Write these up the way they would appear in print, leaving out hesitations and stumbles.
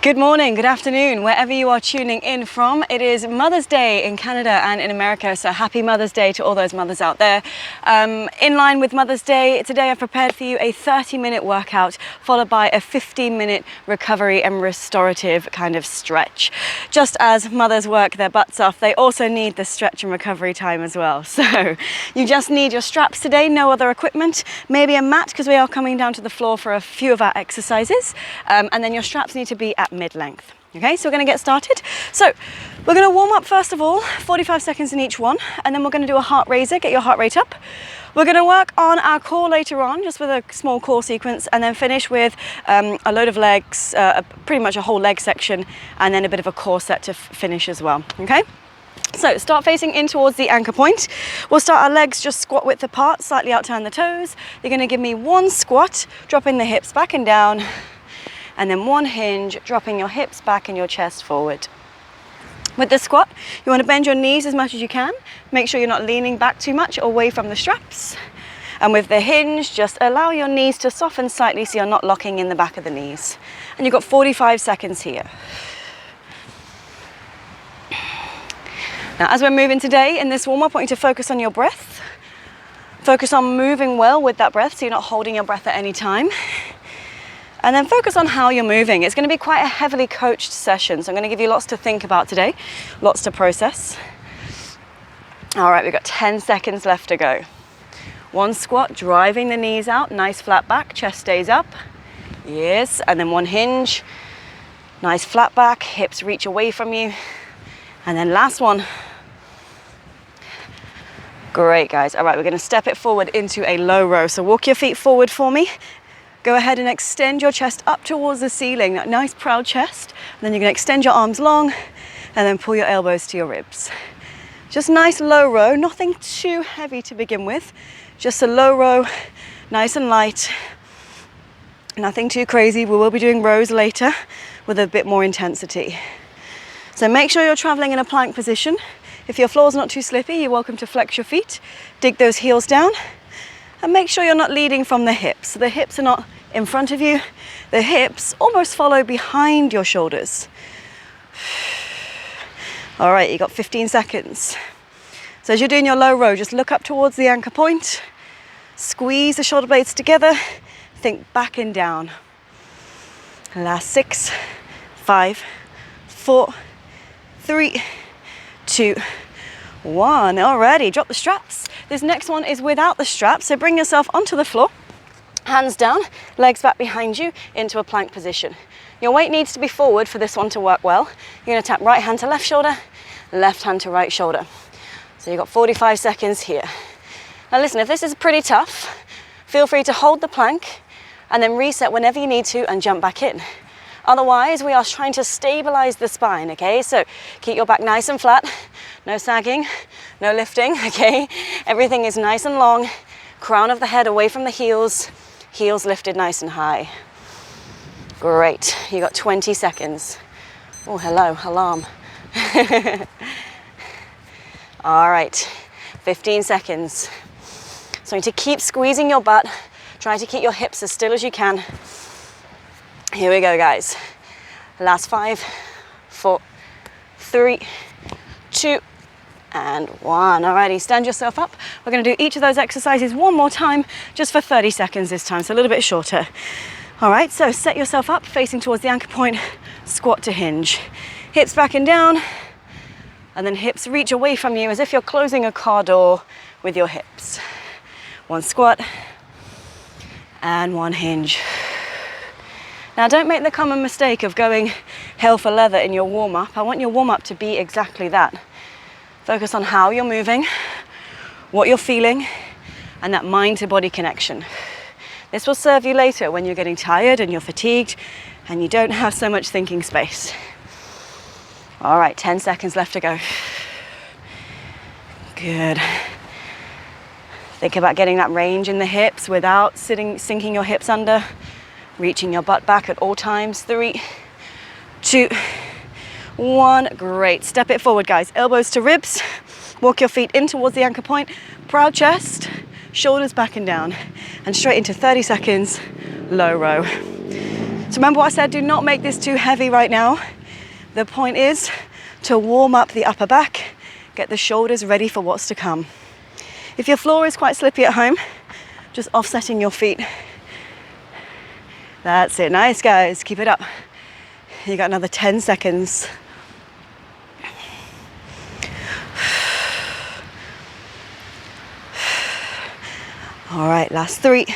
Good morning, good afternoon, wherever you are tuning in from. It is Mother's Day in Canada and in America, so happy Mother's Day to all those mothers out there. In line with Mother's Day, today I've prepared for you a 30-minute workout followed by a 15-minute recovery and restorative kind of stretch. Just as mothers work their butts off, they also need the stretch and recovery time as well. So you just need your straps today, no other equipment, maybe a mat because we are coming down to the floor for a few of our exercises, and then your straps need to be at mid-length. Okay, so we're going to get started. So we're going to warm up first of all, 45 seconds in each one, and then we're going to do a heart raiser, get your heart rate up. We're going to work on our core later on, just with a small core sequence, and then finish with a load of legs, pretty much a whole leg section, and then a bit of a core set to finish as well. Okay? So start facing in towards the anchor point. We'll start our legs just squat width apart, slightly out turn the toes. You're going to give me one squat, dropping the hips back and down, and then one hinge, dropping your hips back and your chest forward. With the squat, you want to bend your knees as much as you can. Make sure you're not leaning back too much away from the straps. And with the hinge, just allow your knees to soften slightly so you're not locking in the back of the knees. And you've got 45 seconds here. Now, as we're moving today in this warm-up, I want you to focus on your breath. Focus on moving well with that breath so you're not holding your breath at any time. And then focus on how you're moving. It's going to be quite a heavily coached session, so I'm going to give you lots to think about today, lots to process. All right, we've got 10 seconds left to go. One squat, driving the knees out, nice flat back, chest stays up. Yes, and then one hinge, nice flat back, hips reach away from you. And then last one. Great, guys. All right, we're going to step it forward into a low row. So walk your feet forward for me. Go ahead and extend your chest up towards the ceiling, that nice proud chest. And then you're going to extend your arms long and then pull your elbows to your ribs. Just nice low row, nothing too heavy to begin with. Just a low row, nice and light. Nothing too crazy. We will be doing rows later with a bit more intensity. So make sure you're traveling in a plank position. If your floor's not too slippy, you're welcome to flex your feet. Dig those heels down. And make sure you're not leading from the hips. So the hips are not in front of you. The hips almost follow behind your shoulders. All right, you got 15 seconds. So as you're doing your low row, just look up towards the anchor point. Squeeze the shoulder blades together. Think back and down. Last 6, 5, 4, 3, 2, 1. Alrighty, drop the straps. This next one is without the straps, so bring yourself onto the floor, hands down, legs back behind you into a plank position. Your weight needs to be forward for this one to work well. You're going to tap right hand to left shoulder, left hand to right shoulder. So you've got 45 seconds here. Now listen, if this is pretty tough, feel free to hold the plank and then reset whenever you need to and jump back in. Otherwise, we are trying to stabilize the spine, okay? So keep your back nice and flat, no sagging, no lifting, okay? Everything is nice and long, crown of the head away from the heels, heels lifted nice and high. Great, you got 20 seconds. Oh, hello, alarm. All right, 15 seconds. So you need to keep squeezing your butt, try to keep your hips as still as you can. Here we go, guys. Last 5, 4, 3, 2, and 1. Alrighty, stand yourself up. We're going to do each of those exercises one more time, just for 30 seconds this time, so a little bit shorter. All right, so set yourself up, facing towards the anchor point, squat to hinge. Hips back and down, and then hips reach away from you as if you're closing a car door with your hips. One squat, and one hinge. Now don't make the common mistake of going hell for leather in your warm-up. I want your warm-up to be exactly that. Focus on how you're moving, what you're feeling, and that mind to body connection. This will serve you later when you're getting tired and you're fatigued and you don't have so much thinking space. All right, 10 seconds left to go. Good. Think about getting that range in the hips without sinking your hips under. Reaching your butt back at all times. 3, 2, 1. Great. Step it forward, guys. Elbows to ribs. Walk your feet in towards the anchor point. Proud chest. Shoulders back and down. And straight into 30 seconds, low row. So remember what I said, do not make this too heavy right now. The point is to warm up the upper back, get the shoulders ready for what's to come. If your floor is quite slippy at home, just offsetting your feet. That's it, nice guys, keep it up. You got another 10 seconds. All right, last 3,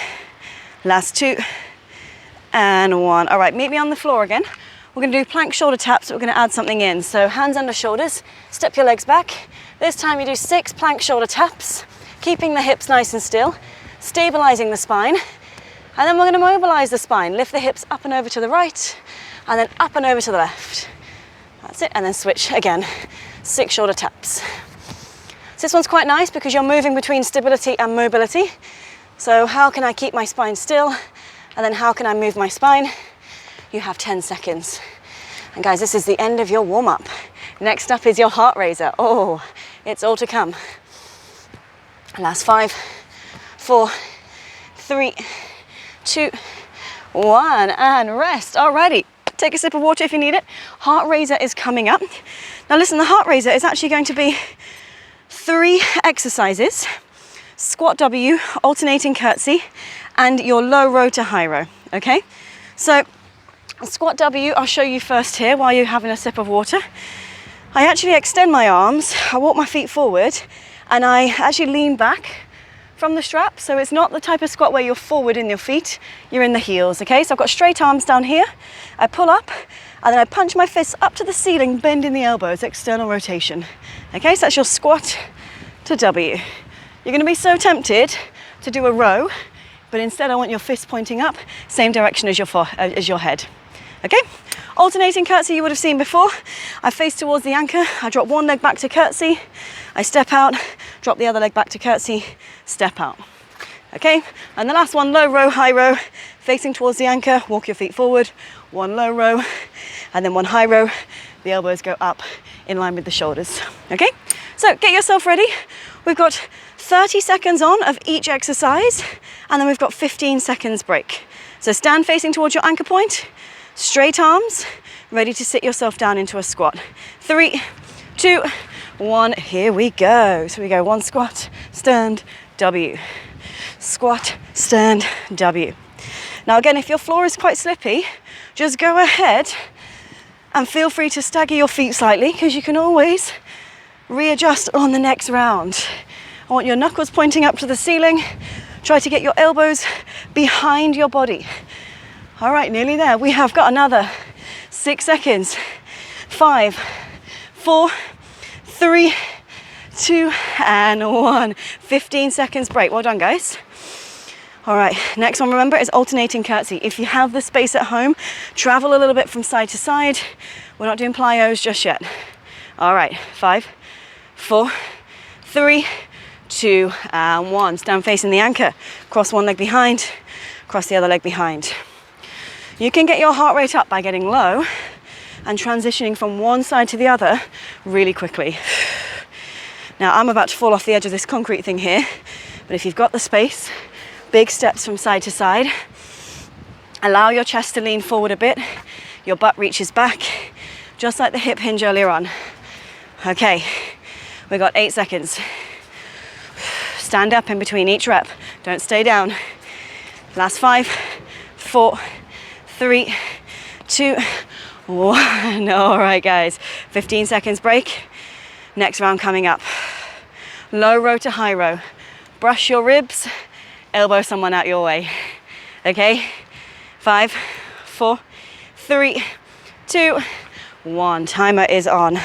last 2, and 1. All right, meet me on the floor again. We're gonna do plank shoulder taps, but we're gonna add something in. So hands under shoulders, step your legs back. This time you do 6 plank shoulder taps, keeping the hips nice and still, stabilizing the spine. And then we're gonna mobilize the spine. Lift the hips up and over to the right, and then up and over to the left. That's it, and then switch again. 6 shoulder taps. So this one's quite nice because you're moving between stability and mobility. So how can I keep my spine still? And then how can I move my spine? You have 10 seconds. And guys, this is the end of your warm-up. Next up is your heart raiser. Oh, it's all to come. Last 5, 4, 3, 2, 1, and rest. Alrighty, take a sip of water if you need it. Heart raiser is coming up. Now listen, the heart raiser is actually going to be 3 exercises: squat W, alternating curtsy, and your low row to high row, okay? So squat W, I'll show you first here while you're having a sip of water. I actually extend my arms, I walk my feet forward, and I actually lean back from the strap. So it's not the type of squat where you're forward in your feet, you're in the heels, okay? So I've got straight arms down here, I pull up, and then I punch my fists up to the ceiling, bending the elbows, external rotation. Okay, so that's your squat to W. You're gonna be so tempted to do a row, but instead I want your fists pointing up, same direction as your head. Okay, alternating curtsy you would have seen before. I face towards the anchor, I drop one leg back to curtsy, I step out, drop the other leg back to curtsy, step out. Okay, and the last one, low row, high row, facing towards the anchor, walk your feet forward, one low row, and then one high row, the elbows go up in line with the shoulders. Okay, so get yourself ready. We've got 30 seconds on of each exercise, and then we've got 15 seconds break. So stand facing towards your anchor point, straight arms, ready to sit yourself down into a squat. 3, 2, 1, here we go. So we go 1 squat, stand, W. Squat, stand, W. Now again, if your floor is quite slippy, just go ahead and feel free to stagger your feet slightly, because you can always readjust on the next round. I want your knuckles pointing up to the ceiling. Try to get your elbows behind your body. All right, nearly there. We have got another 6 seconds. 5, 4, 3, 2, and 1. 15 seconds break. Well done, guys. All right, next one, remember, is alternating curtsy. If you have the space at home, travel a little bit from side to side. We're not doing plyos just yet. All right, 5, 4, 3, 2, and 1. Stand facing the anchor. Cross one leg behind, cross the other leg behind. You can get your heart rate up by getting low and transitioning from one side to the other really quickly. Now, I'm about to fall off the edge of this concrete thing here, but if you've got the space, big steps from side to side. Allow your chest to lean forward a bit. Your butt reaches back, just like the hip hinge earlier on. Okay, we got 8 seconds. Stand up in between each rep. Don't stay down. Last 5, 4, 3, 2, 1. All right, guys, 15 seconds break. Next round coming up. Low row to high row. Brush your ribs, elbow someone out your way. Okay, 5, 4, 3, 2, 1. Timer is on.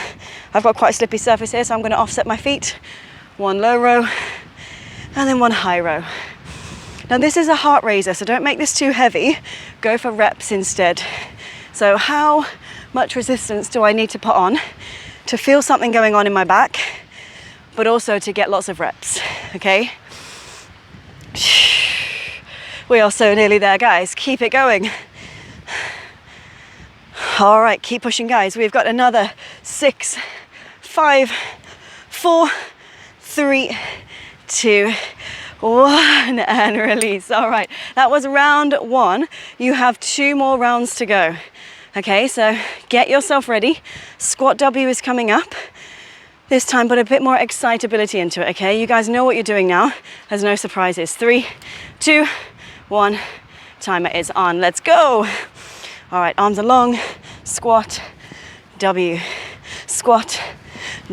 I've got quite a slippy surface here, so I'm going to offset my feet. 1 low row, and then 1 high row. Now this is a heart raiser, so don't make this too heavy. Go for reps instead. So how much resistance do I need to put on to feel something going on in my back, but also to get lots of reps, okay? We are so nearly there, guys. Keep it going. All right, keep pushing, guys. We've got another 6, 5, 4, 3, 2, 1, and release. All right, that was round 1. You have 2 more rounds to go. Okay, so get yourself ready. Squat W is coming up. This time put a bit more excitability into it, okay? You guys know what you're doing now. There's no surprises. 3, 2, 1, timer is on. Let's go. All right, arms are long, squat, W, squat,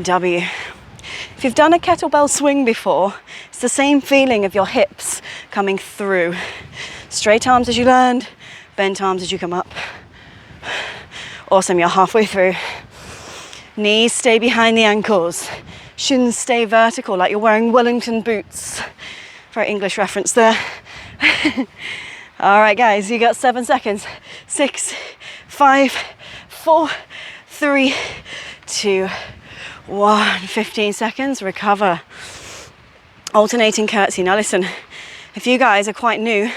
W. If you've done a kettlebell swing before, it's the same feeling of your hips coming through. Straight arms as you land, bent arms as you come up. Awesome, you're halfway through. Knees stay behind the ankles. Shins stay vertical like you're wearing Wellington boots. Very English reference there. All right, guys, you got 7 seconds. 6, 5, 4, 3, 2, 1. 15 seconds, recover. Alternating curtsy. Now listen, if you guys are quite new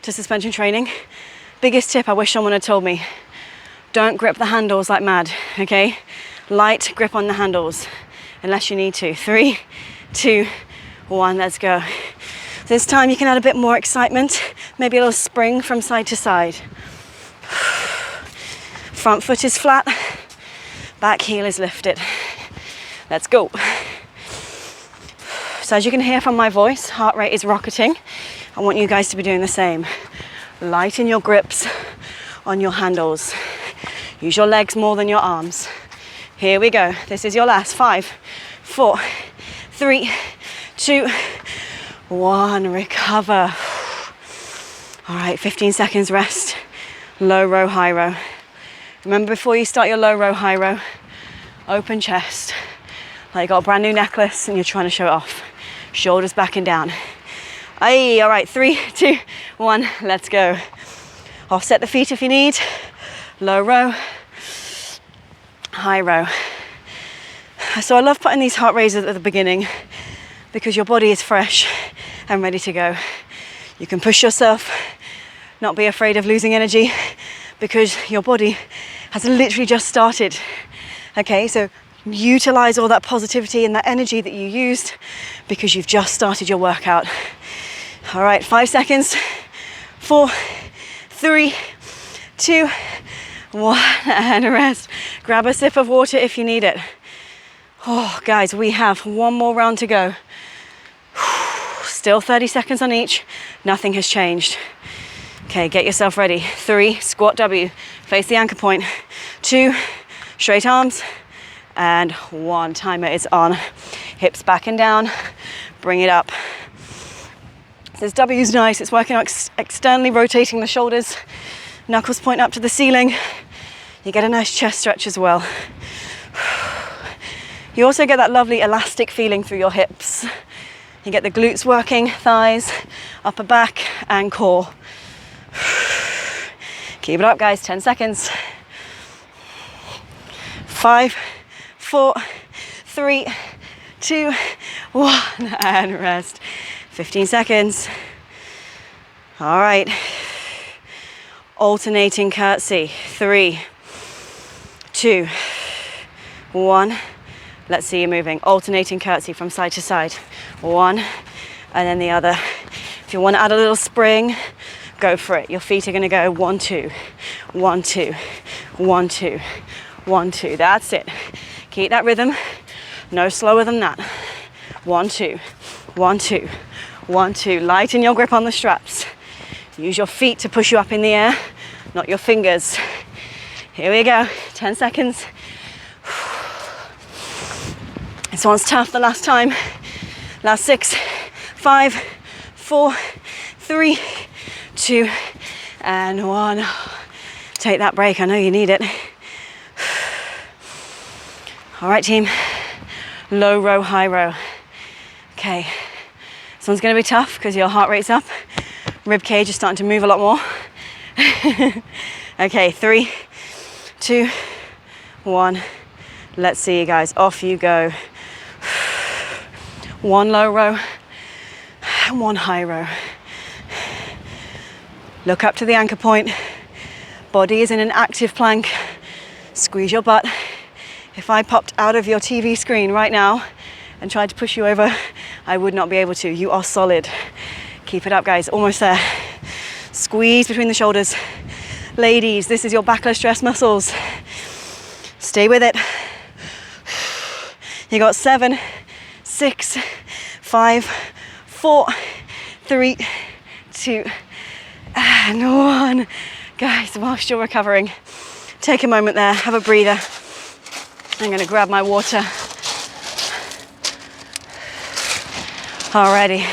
to suspension training, biggest tip I wish someone had told me, don't grip the handles like mad, okay? Light grip on the handles, unless you need to. 3, 2, 1, let's go. This time you can add a bit more excitement, maybe a little spring from side to side. Front foot is flat, back heel is lifted. Let's go. So as you can hear from my voice, heart rate is rocketing. I want you guys to be doing the same. Lighten your grips on your handles. Use your legs more than your arms. Here we go. This is your last. 5, 4, 3, 2, 1. Recover. All right, 15 seconds rest. Low row, high row. Remember, before you start your low row, high row, open chest. Like you got a brand new necklace and you're trying to show it off. Shoulders back and down. Aye, all right, 3, 2, 1, let's go. Offset the feet if you need. Low row, high row. So I love putting these heart raises at the beginning because your body is fresh and ready to go. You can push yourself, not be afraid of losing energy because your body has literally just started. Okay, so utilize all that positivity and that energy that you used because you've just started your workout. All right, 5 seconds. 4, 3, 2, 1, and rest. Grab a sip of water if you need it. Oh, guys, we have 1 more round to go. Still 30 seconds on each. Nothing has changed. Okay, get yourself ready. 3, squat W. Face the anchor point. 2, straight arms. And 1, timer is on. Hips back and down. Bring it up. This W is nice. It's working out externally rotating the shoulders. Knuckles point up to the ceiling. You get a nice chest stretch as well. You also get that lovely elastic feeling through your hips. You get the glutes working, thighs, upper back and core. Keep it up, guys. 10 seconds. 5, 4, 3, 2, 1, and rest. 15 seconds. All right. Alternating curtsy. 3, 2, 1. Let's see you moving. Alternating curtsy from side to side. 1 and then the other. If you want to add a little spring, go for it. Your feet are going to go 1, 2, 1, 2, 1, 2, 1, 2. That's it. Keep that rhythm. No slower than that. 1, 2, 1, 2, 1, 2. Lighten your grip on the straps. Use your feet to push you up in the air, not your fingers. Here we go. 10 seconds. This one's tough the last time. Last 6, 5, 4, 3, 2, and 1. Take that break. I know you need it. All right, team. Low row, high row. Okay. This one's going to be tough because your heart rate's up. Rib cage is starting to move a lot more. Okay, 3, 2, 1. Let's see you guys. Off you go. 1 low row and 1 high row. Look up to the anchor point. Body is in an active plank. Squeeze your butt. If I popped out of your TV screen right now and tried to push you over, I would not be able to. You are solid. Keep it up, guys. Almost there. Squeeze between the shoulders. Ladies, this is your backless stress muscles. Stay with it. You got 7, 6, 5, 4, 3, 2, and 1. Guys, whilst you're recovering, take a moment there, have a breather. I'm gonna grab my water. Alrighty.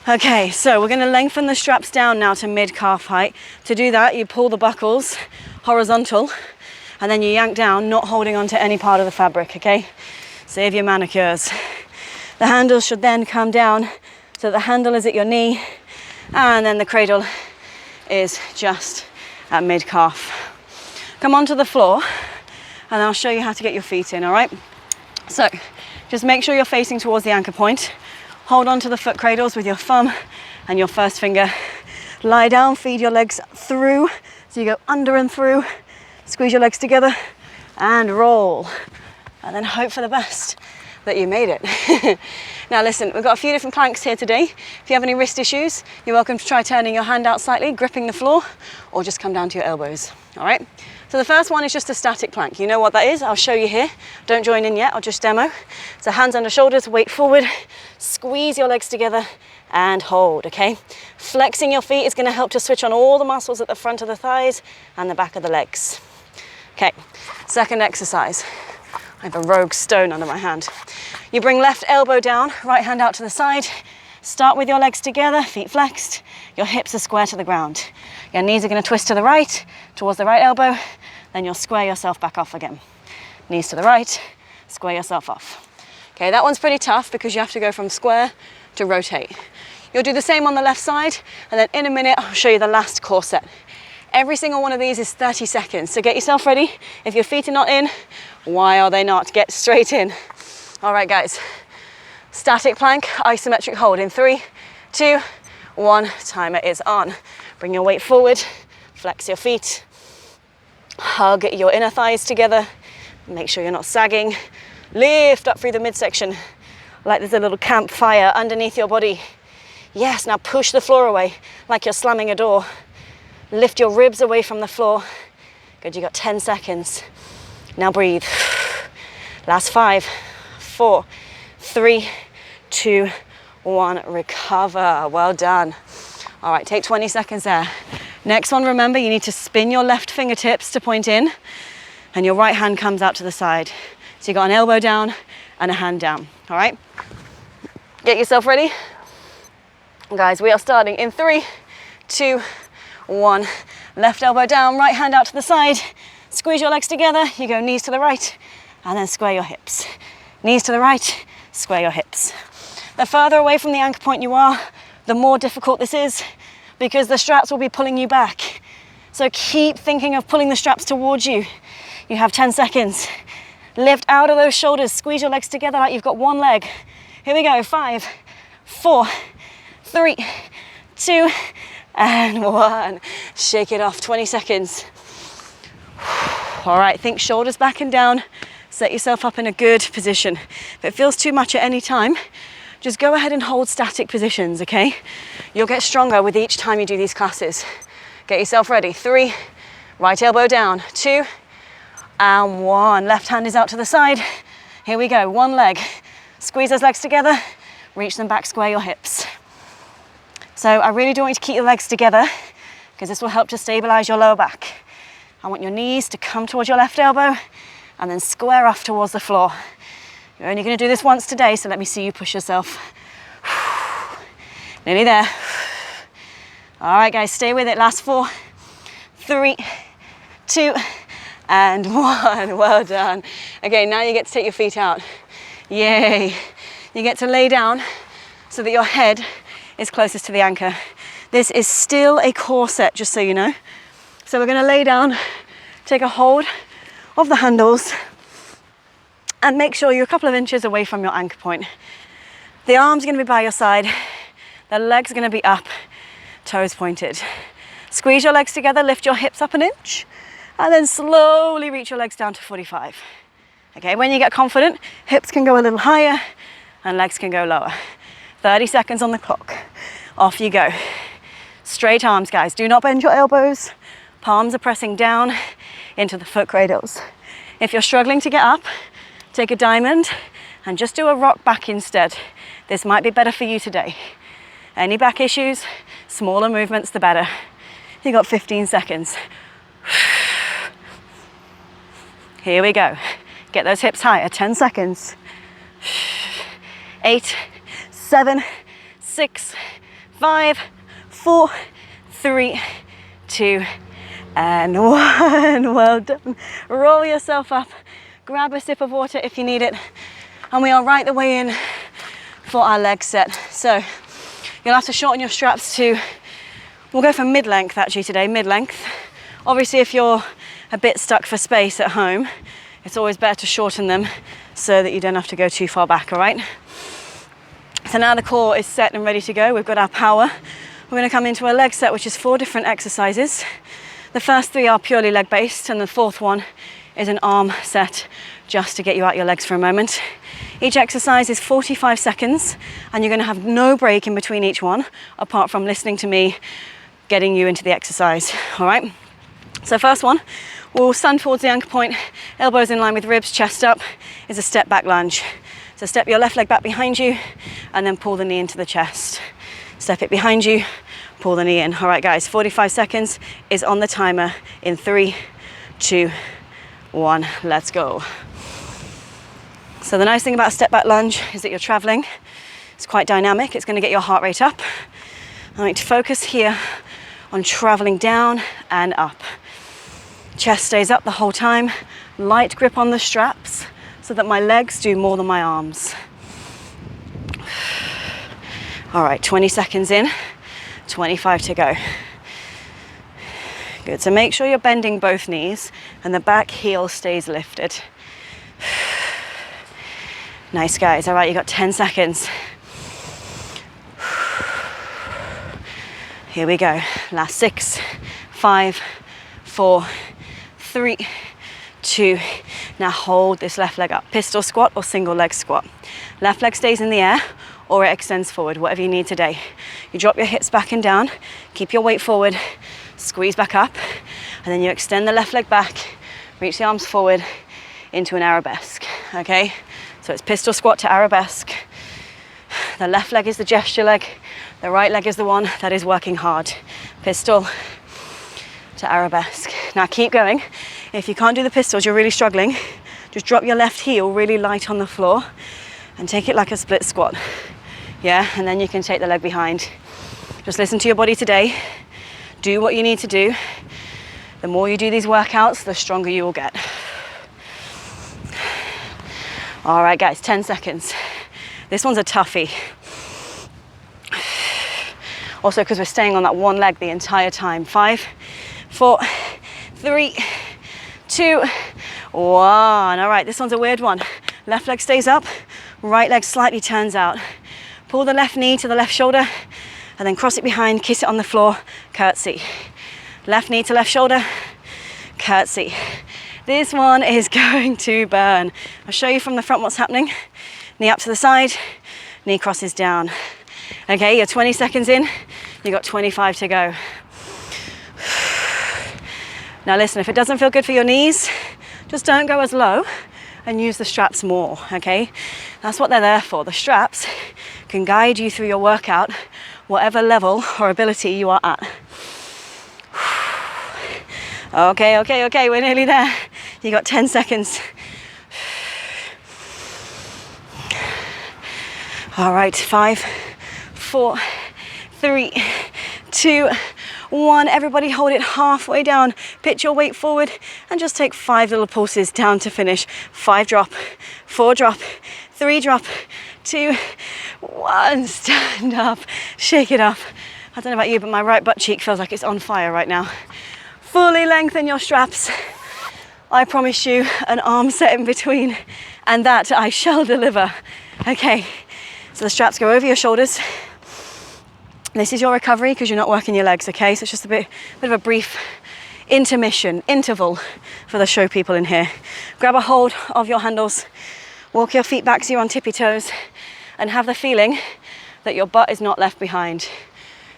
Okay, so we're gonna lengthen the straps down now to mid-calf height. To do that, you pull the buckles horizontal, and then you yank down, not holding onto any part of the fabric, okay? Save your manicures. The handles should then come down so the handle is at your knee, and then the cradle is just at mid-calf. Come onto the floor, and I'll show you how to get your feet in, all right? So, just make sure you're facing towards the anchor point. Hold on to the foot cradles with your thumb and your first finger. Lie down, feed your legs through. So you go under and through, squeeze your legs together and roll. And then hope for the best that you made it. Now listen, we've got a few different planks here today. If you have any wrist issues, you're welcome to try turning your hand out slightly, gripping the floor, or just come down to your elbows, all right? So the first one is just a static plank. You know what that is, I'll show you here. Don't join in yet, I'll just demo. So hands under shoulders, weight forward, squeeze your legs together and hold, okay? Flexing your feet is gonna help to switch on all the muscles at the front of the thighs and the back of the legs. Okay, second exercise. I have a rogue stone under my hand. You bring left elbow down, right hand out to the side. Start with your legs together, feet flexed. Your hips are square to the ground. Your knees are gonna twist to the right, towards the right elbow. Then you'll square yourself back off again. Knees to the right, square yourself off. Okay, that one's pretty tough because you have to go from square to rotate. You'll do the same on the left side, and then in a minute, I'll show you the last core set. Every single one of these is 30 seconds, so get yourself ready. If your feet are not in, why are they not? Get straight in. All right, guys. Static plank, isometric hold in 3, 2, 1. Timer is on. Bring your weight forward, flex your feet, hug your inner thighs together. Make sure you're not sagging. Lift up through the midsection like there's a little campfire underneath your body. Yes, now push the floor away like you're slamming a door. Lift your ribs away from the floor. Good, you got 10 seconds. Now breathe. Last 5, 4, 3, 2, 1. Recover. Well done. All right, take 20 seconds there. Next one, remember, you need to spin your left fingertips to point in, and your right hand comes out to the side. So you got an elbow down and a hand down. All right? Get yourself ready. Guys, we are starting in 3, 2, 1. Left elbow down, right hand out to the side. Squeeze your legs together. You go knees to the right, and then square your hips. Knees to the right, square your hips. The further away from the anchor point you are, the more difficult this is because the straps will be pulling you back. So keep thinking of pulling the straps towards you. You have 10 seconds. Lift out of those shoulders, squeeze your legs together like you've got one leg. Here we go, 5, 4, 3, 2, and 1. Shake it off, 20 seconds. All right, think shoulders back and down. Set yourself up in a good position. If it feels too much at any time, just go ahead and hold static positions, okay? You'll get stronger with each time you do these classes. Get yourself ready. 3, right elbow down. 2, and 1. Left hand is out to the side. Here we go, one leg. Squeeze those legs together, reach them back, square your hips. So I really do want you to keep your legs together because this will help to stabilize your lower back. I want your knees to come towards your left elbow and then square off towards the floor. You're only going to do this once today, so let me see you push yourself. Nearly there. All right, guys, stay with it. Last 4, 3, 2, and 1. Well done. Okay, now you get to take your feet out. Yay. You get to lay down so that your head is closest to the anchor. This is still a core set, just so you know. So we're going to lay down, take a hold of the handles, and make sure you're a couple of inches away from your anchor point. The arms are going to be by your side, the legs are going to be up, toes pointed. Squeeze your legs together, lift your hips up an inch, and then slowly reach your legs down to 45. Okay, when you get confident, hips can go a little higher, and legs can go lower. 30 seconds on the clock. Off you go. Straight arms, guys. Do not bend your elbows. Palms are pressing down into the foot cradles. If you're struggling to get up, take a diamond and just do a rock back instead. This might be better for you today. Any back issues, smaller movements, the better. You got 15 seconds. Here we go. Get those hips higher, 10 seconds. 8, 7, 6, 5, 4, 3, 2, and 1. Well done. Roll yourself up. Grab a sip of water if you need it. And we are right the way in for our leg set. So you'll have to shorten your straps to, we'll go for mid-length actually today, mid-length. Obviously if you're a bit stuck for space at home, it's always better to shorten them so that you don't have to go too far back, all right? So now the core is set and ready to go. We've got our power. We're going to come into a leg set, which is 4 different exercises. The first 3 are purely leg-based, and the 4th one is an arm set, just to get you out your legs for a moment. Each exercise is 45 seconds, and you're going to have no break in between each one, apart from listening to me getting you into the exercise, all right? So first one, we'll stand towards the anchor point, elbows in line with ribs, chest up, is a step back lunge. So step your left leg back behind you, and then pull the knee into the chest. Step it behind you, pull the knee in. All right, guys, 45 seconds is on the timer in 3, 2, 1, let's go. So the nice thing about a step back lunge is that you're traveling. It's quite dynamic. It's going to get your heart rate up. I need to focus here on traveling down and up. Chest stays up the whole time. Light grip on the straps so that my legs do more than my arms. All right, 20 seconds in, 25 to go. Good, so make sure you're bending both knees and the back heel stays lifted. Nice, guys. All right, you got 10 seconds. Here we go. Last 6, 5, 4, 3, 2. Now hold this left leg up. Pistol squat or single leg squat. Left leg stays in the air or it extends forward, whatever you need today. You drop your hips back and down, keep your weight forward, squeeze back up, and then you extend the left leg back, reach the arms forward into an arabesque, okay? So it's pistol squat to arabesque. The left leg is the gesture leg, the right leg is the one that is working hard. Pistol to arabesque. Now keep going. If you can't do the pistols, you're really struggling, just drop your left heel really light on the floor and take it like a split squat. Yeah, and then you can take the leg behind. Just listen to your body today. Do what you need to do. The more you do these workouts, the stronger you will get. All right, guys, 10 seconds. This one's a toughie. Also, because we're staying on that one leg the entire time. 5, 4, 3, 2, 1. All right, this one's a weird one. Left leg stays up, right leg slightly turns out. Pull the left knee to the left shoulder and then cross it behind, kiss it on the floor, curtsy. Left knee to left shoulder, curtsy. This one is going to burn. I'll show you from the front what's happening. Knee up to the side, knee crosses down. Okay, you're 20 seconds in, you got 25 to go. Now listen, if it doesn't feel good for your knees, just don't go as low and use the straps more, okay? That's what they're there for. The straps can guide you through your workout, whatever level or ability you are at. Okay, we're nearly there. You got 10 seconds. All right, 5, 4, 3, 2, 1. Everybody hold it halfway down. Pitch your weight forward and just take 5 little pulses down to finish. 5 drop, 4 drop, 3 drop, 2, 1. Stand up, shake it off. I don't know about you, but my right butt cheek feels like it's on fire right now. Fully lengthen your straps. I promise you an arm set in between, and that I shall deliver. Okay, so the straps go over your shoulders. This is your recovery because you're not working your legs, okay? So it's just a bit of a brief interval for the show people in here. Grab a hold of your handles, walk your feet back so you're on tippy toes, and have the feeling that your butt is not left behind.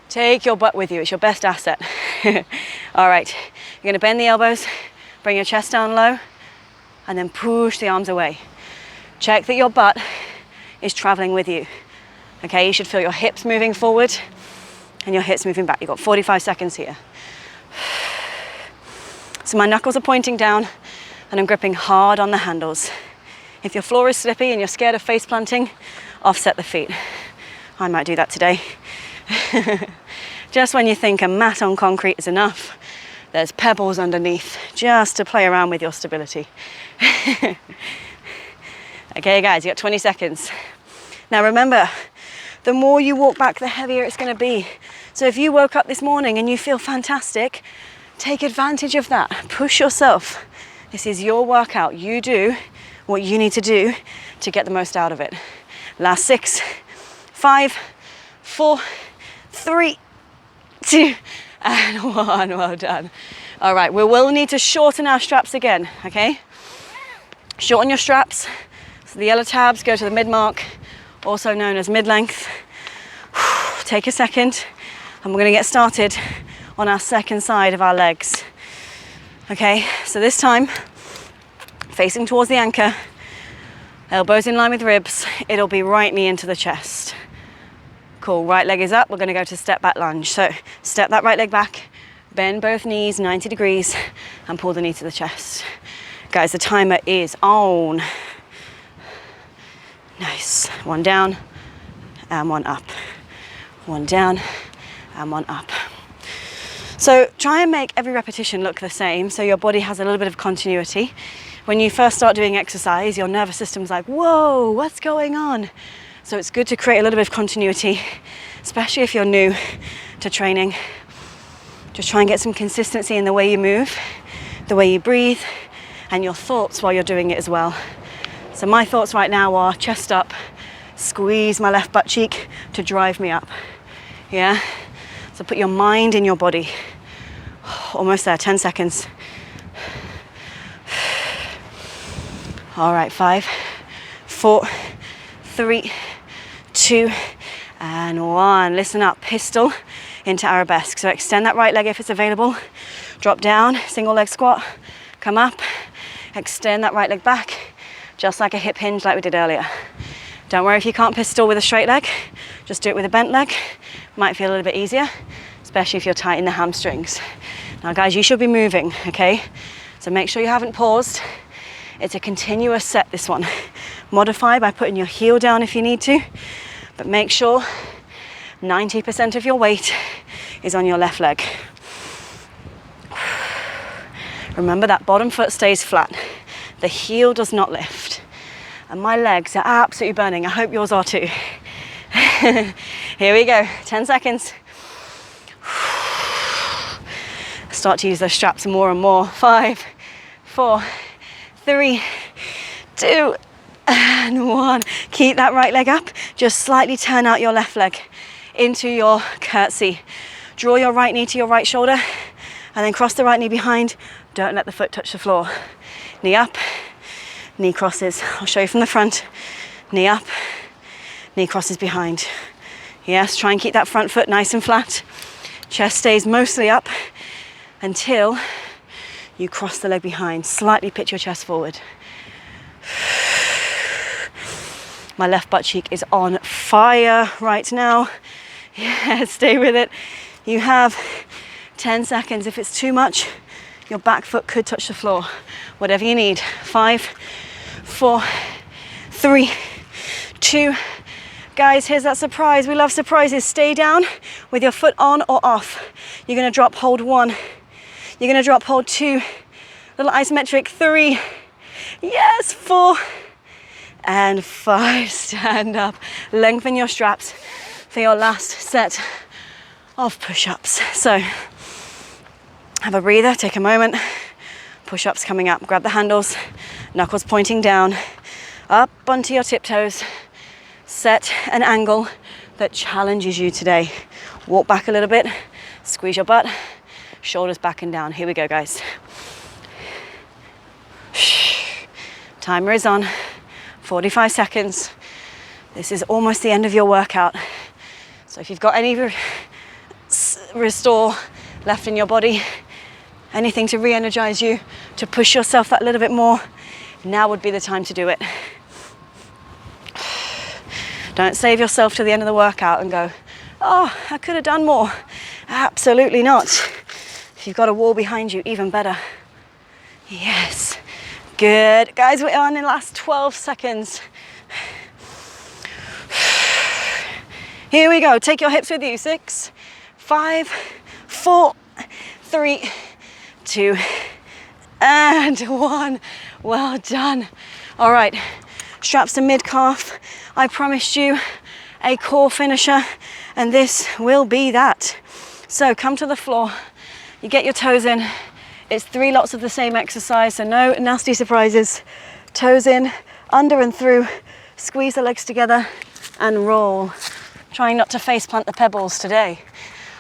Take your butt with you, it's your best asset. All right, you're gonna bend the elbows, bring your chest down low, and then push the arms away. Check that your butt is traveling with you. Okay, you should feel your hips moving forward and your hips moving back. You've got 45 seconds here. So my knuckles are pointing down and I'm gripping hard on the handles. If your floor is slippy and you're scared of face planting, offset the feet. I might do that today. Just when you think a mat on concrete is enough, there's pebbles underneath just to play around with your stability. Okay guys, you got 20 seconds. Now remember, the more you walk back, the heavier it's gonna be. So if you woke up this morning and you feel fantastic, take advantage of that. Push yourself. This is your workout. You do what you need to do to get the most out of it. Last 6, 5, 4, 3, 2, and 1. Well done. All right, we will need to shorten our straps again, okay? Shorten your straps. So the yellow tabs go to the mid-mark, also known as mid-length. Take a second, and we're gonna get started on our second side of our legs. Okay, so this time, facing towards the anchor, elbows in line with ribs, it'll be right knee into the chest. Cool, right leg is up, we're gonna go to step back lunge. So step that right leg back, bend both knees 90 degrees, and pull the knee to the chest. Guys, the timer is on. Nice, 1 down, and 1 up. 1 down, and 1 up. So try and make every repetition look the same so your body has a little bit of continuity. When you first start doing exercise, your nervous system's like, whoa, what's going on? So it's good to create a little bit of continuity, especially if you're new to training. Just try and get some consistency in the way you move, the way you breathe, and your thoughts while you're doing it as well. So my thoughts right now are chest up, squeeze my left butt cheek to drive me up. Yeah? So put your mind in your body. Almost there, 10 seconds. All right, 5, 4, 3, 2, and 1. Listen up, pistol into arabesque. So extend that right leg if it's available. Drop down, single leg squat, come up, extend that right leg back, just like a hip hinge like we did earlier. Don't worry if you can't pistol with a straight leg, just do it with a bent leg. Might feel a little bit easier, especially if you're tight in the hamstrings. Now guys, you should be moving, okay? So make sure you haven't paused. It's a continuous set, this one. Modify by putting your heel down if you need to, but make sure 90% of your weight is on your left leg. Remember that bottom foot stays flat. The heel does not lift. And my legs are absolutely burning. I hope yours are too. Here we go, 10 seconds. Start to use those straps more and more. 5, 4, 3, 2, and 1. Keep that right leg up. Just slightly turn out your left leg into your curtsy. Draw your right knee to your right shoulder and then cross the right knee behind. Don't let the foot touch the floor. Knee up, knee crosses. I'll show you from the front. Knee up, knee crosses behind. Yes, try and keep that front foot nice and flat. Chest stays mostly up until you cross the leg behind. Slightly pitch your chest forward. My left butt cheek is on fire right now. Yeah, stay with it. You have 10 seconds. If it's too much, your back foot could touch the floor. Whatever you need. 5, 4, 3, 2. Guys, here's that surprise. We love surprises. Stay down with your foot on or off. You're gonna drop, hold 1. You're gonna drop, hold 2. Little isometric, 3. Yes, 4. And 5. Stand up. Lengthen your straps for your last set of push-ups. So, have a breather, take a moment. Push-ups coming up. Grab the handles, knuckles pointing down, up onto your tiptoes. Set an angle that challenges you today. Walk back a little bit, squeeze your butt, shoulders back and down. Here we go, guys. Timer is on, 45 seconds. This is almost the end of your workout. So if you've got any restore left in your body, anything to re-energize you, to push yourself that little bit more, now would be the time to do it. Don't save yourself to the end of the workout and go, oh, I could have done more. Absolutely not. If you've got a wall behind you, even better. Yes, good. Guys, we're on in the last 12 seconds. Here we go, take your hips with you. 6, 5, 4, 3, 2, and 1. Well done. All right, straps to mid-calf. I promised you a core finisher, and this will be that. So come to the floor, you get your toes in. It's 3 lots of the same exercise, so no nasty surprises. Toes in, under and through, squeeze the legs together and roll. Trying not to face plant the pebbles today.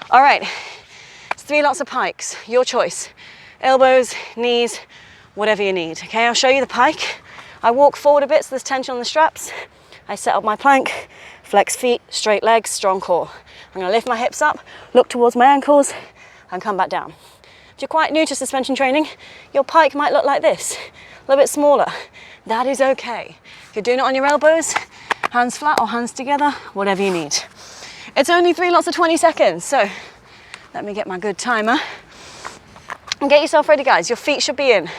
All right, it's 3 lots of pikes, your choice. Elbows, knees, whatever you need, okay? I'll show you the pike. I walk forward a bit so there's tension on the straps. I set up my plank, flex feet, straight legs, strong core. I'm gonna lift my hips up, look towards my ankles, and come back down. If you're quite new to suspension training, your pike might look like this, a little bit smaller. That is okay. If you're doing it on your elbows, hands flat or hands together, whatever you need. It's only 3 lots of 20 seconds, so let me get my good timer. And get yourself ready, guys. Your feet should be in.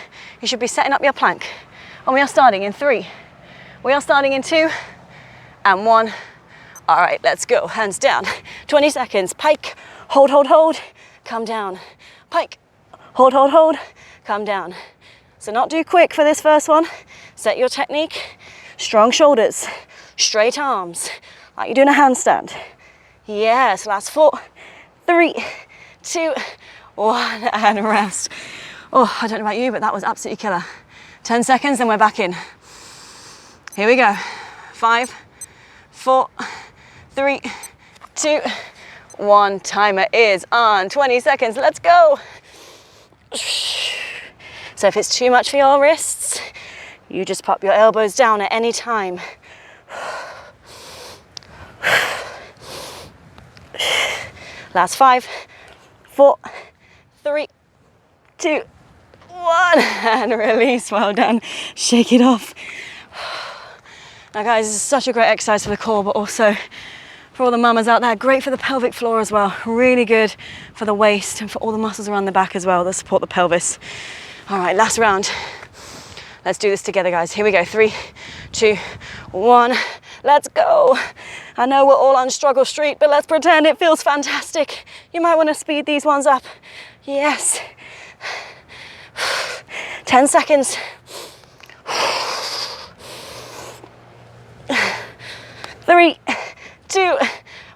You should be setting up your plank. And we are starting in 3. We are starting in 2 and 1. All right, let's go. Hands down. 20 seconds. Pike, hold, hold, hold, come down. Pike, hold, hold, hold, come down. So not too quick for this first one. Set your technique. Strong shoulders, straight arms, like you're doing a handstand. Yes, last 4, 3, 2, 1, and rest. Oh, I don't know about you, but that was absolutely killer. 10 seconds, and we're back in. Here we go. 5, 4, 3, 2, 1. Timer is on. 20 seconds, let's go. So if it's too much for your wrists, you just pop your elbows down at any time. Last 5, 4, 3, 2, 1, and release. Well done. Shake it off. Now guys, this is such a great exercise for the core, but also for all the mamas out there, great for the pelvic floor as well. Really good for the waist and for all the muscles around the back as well that support the pelvis. All right, last round. Let's do this together, guys. Here we go. 3, 2, 1. Let's go. I know we're all on struggle street, but let's pretend it feels fantastic. You might want to speed these ones up. Yes. 10 seconds. 3, 2,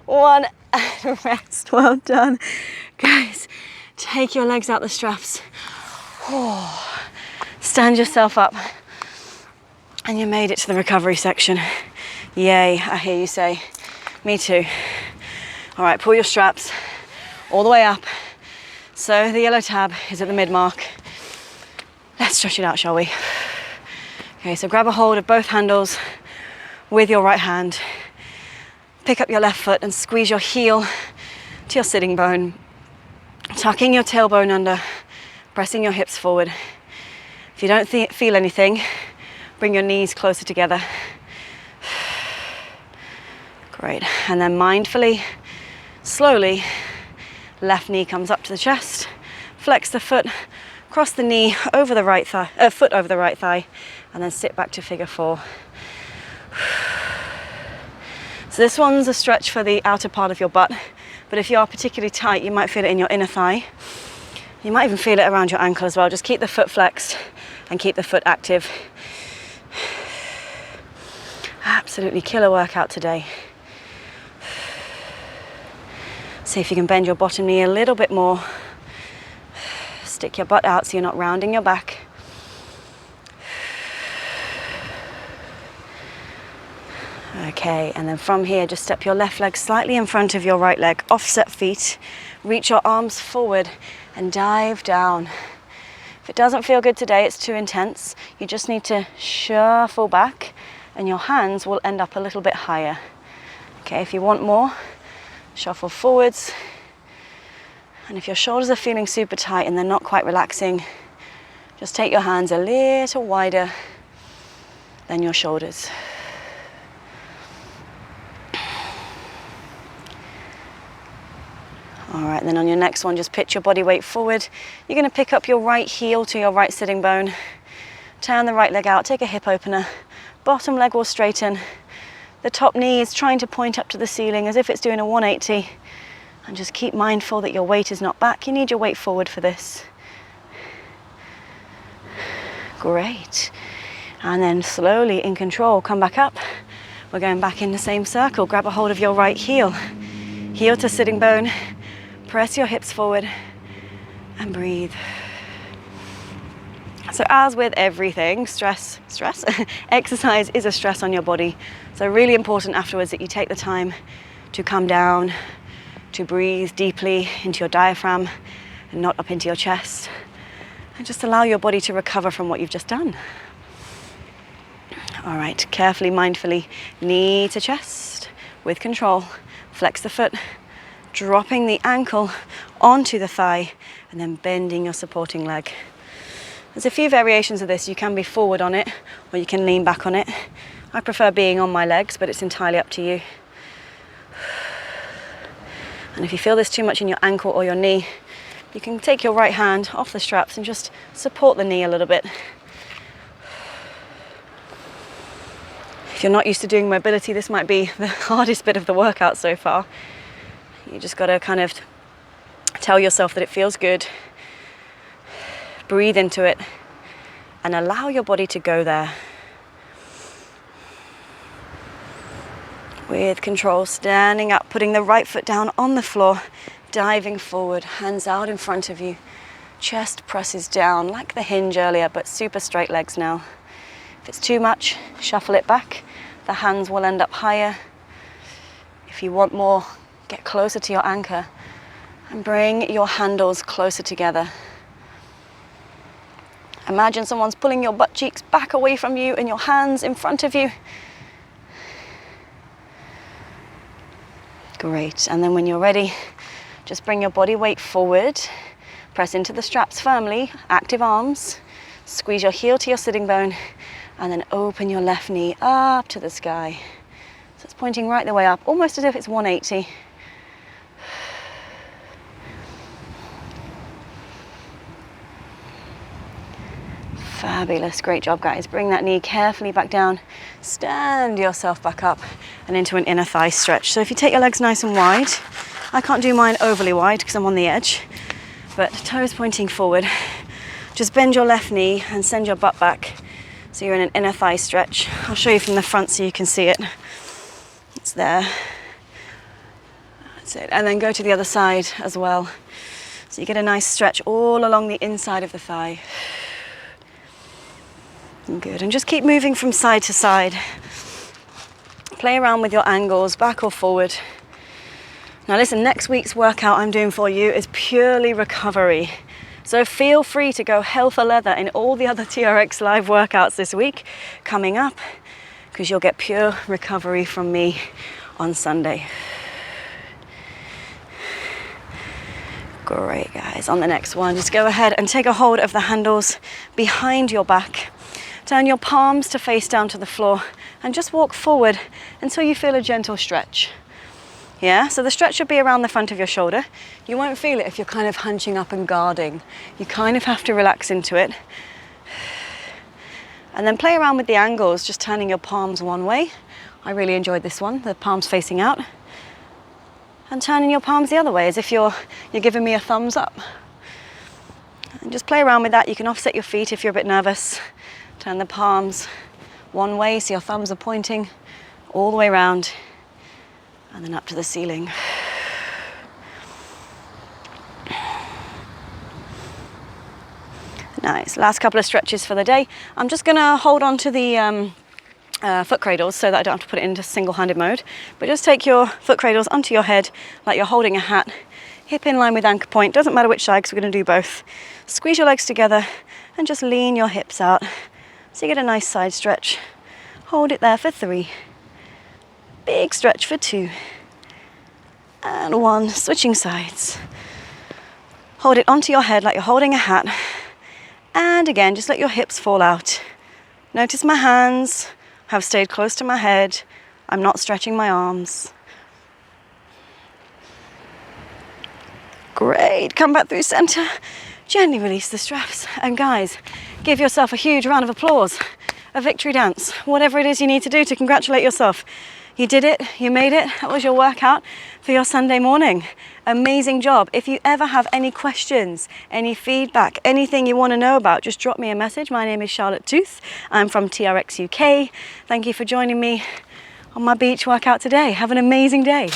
1, and rest. Well done. Guys, take your legs out the straps. Oh. Stand yourself up, and you made it to the recovery section. Yay, I hear you say. Me too. All right, pull your straps all the way up. So the yellow tab is at the mid mark. Let's stretch it out, shall we? Okay, so grab a hold of both handles with your right hand. Pick up your left foot and squeeze your heel to your sitting bone. Tucking your tailbone under, pressing your hips forward. If you don't feel anything, bring your knees closer together. Great. And then mindfully, slowly, left knee comes up to the chest. Flex the foot, cross the knee over the right thigh, foot over the right thigh, and then sit back to figure 4. So this one's a stretch for the outer part of your butt, but if you are particularly tight, you might feel it in your inner thigh. You might even feel it around your ankle as well. Just keep the foot flexed and keep the foot active. Absolutely killer workout today. See if you can bend your bottom knee a little bit more. Stick your butt out so you're not rounding your back. Okay, and then from here, just step your left leg slightly in front of your right leg, offset feet, reach your arms forward and dive down. If it doesn't feel good today, it's too intense, you just need to shuffle back and your hands will end up a little bit higher. Okay, if you want more, shuffle forwards. And if your shoulders are feeling super tight and they're not quite relaxing, just take your hands a little wider than your shoulders. All right, then on your next one, just pitch your body weight forward. You're going to pick up your right heel to your right sitting bone. Turn the right leg out, take a hip opener. Bottom leg will straighten. The top knee is trying to point up to the ceiling as if it's doing a 180. And just keep mindful that your weight is not back. You need your weight forward for this. Great. And then slowly, in control, come back up. We're going back in the same circle. Grab a hold of your right heel. Heel to sitting bone. Press your hips forward and breathe. So as with everything, stress, exercise is a stress on your body. So really important afterwards that you take the time to come down, to breathe deeply into your diaphragm and not up into your chest. And just allow your body to recover from what you've just done. All right, carefully, mindfully, knee to chest with control. Flex the foot, dropping the ankle onto the thigh and then bending your supporting leg. There's a few variations of this. You can be forward on it or you can lean back on it. I prefer being on my legs, but it's entirely up to you. And if you feel this too much in your ankle or your knee, you can take your right hand off the straps and just support the knee a little bit. If you're not used to doing mobility, this might be the hardest bit of the workout so far. You just got to kind of tell yourself that it feels good. Breathe into it and allow your body to go there. With control, standing up, putting the right foot down on the floor, diving forward, hands out in front of you. Chest presses down like the hinge earlier, but super straight legs now. If it's too much, shuffle it back. The hands will end up higher. If you want more, get closer to your anchor and bring your handles closer together. Imagine someone's pulling your butt cheeks back away from you and your hands in front of you. Great, and then when you're ready, just bring your body weight forward, press into the straps firmly, active arms, squeeze your heel to your sitting bone, and then open your left knee up to the sky. So it's pointing right the way up, almost as if it's 180. Fabulous, great job guys. Bring that knee carefully back down, stand yourself back up and into an inner thigh stretch. So if you take your legs nice and wide, I can't do mine overly wide because I'm on the edge, but toes pointing forward. Just bend your left knee and send your butt back so you're in an inner thigh stretch. I'll show you from the front so you can see it. It's there. That's it. And then go to the other side as well. So you get a nice stretch all along the inside of the thigh. Good, and just keep moving from side to side. Play around with your angles, back or forward. Now listen, next week's workout I'm doing for you is purely recovery. So feel free to go hell for leather in all the other TRX live workouts this week coming up, because you'll get pure recovery from me on Sunday. Great guys, on the next one, just go ahead and take a hold of the handles behind your back. Turn your palms to face down to the floor and just walk forward until you feel a gentle stretch. Yeah, so the stretch should be around the front of your shoulder. You won't feel it if you're kind of hunching up and guarding. You kind of have to relax into it. And then play around with the angles, just turning your palms one way. I really enjoyed this one, the palms facing out. And turning your palms the other way, as if you're giving me a thumbs up. And just play around with that. You can offset your feet if you're a bit nervous. Turn the palms one way so your thumbs are pointing all the way around and then up to the ceiling. Nice, last couple of stretches for the day. I'm just gonna hold on to the foot cradles so that I don't have to put it into single-handed mode, but just take your foot cradles onto your head like you're holding a hat, hip in line with anchor point, doesn't matter which side because we're gonna do both. Squeeze your legs together and just lean your hips out so you get a nice side stretch. Hold it there for 3. Big stretch for 2. And 1, switching sides. Hold it onto your head like you're holding a hat. And again, just let your hips fall out. Notice my hands have stayed close to my head. I'm not stretching my arms. Great, come back through center. Gently release the straps. And guys, give yourself a huge round of applause. A victory dance, whatever it is you need to do to congratulate yourself. You did it, you made it, that was your workout for your Sunday morning. Amazing job. If you ever have any questions, any feedback, anything you want to know about, just drop me a message. My name is Charlotte Tooth. I'm from TRX UK. Thank you for joining me on my beach workout today. Have an amazing day.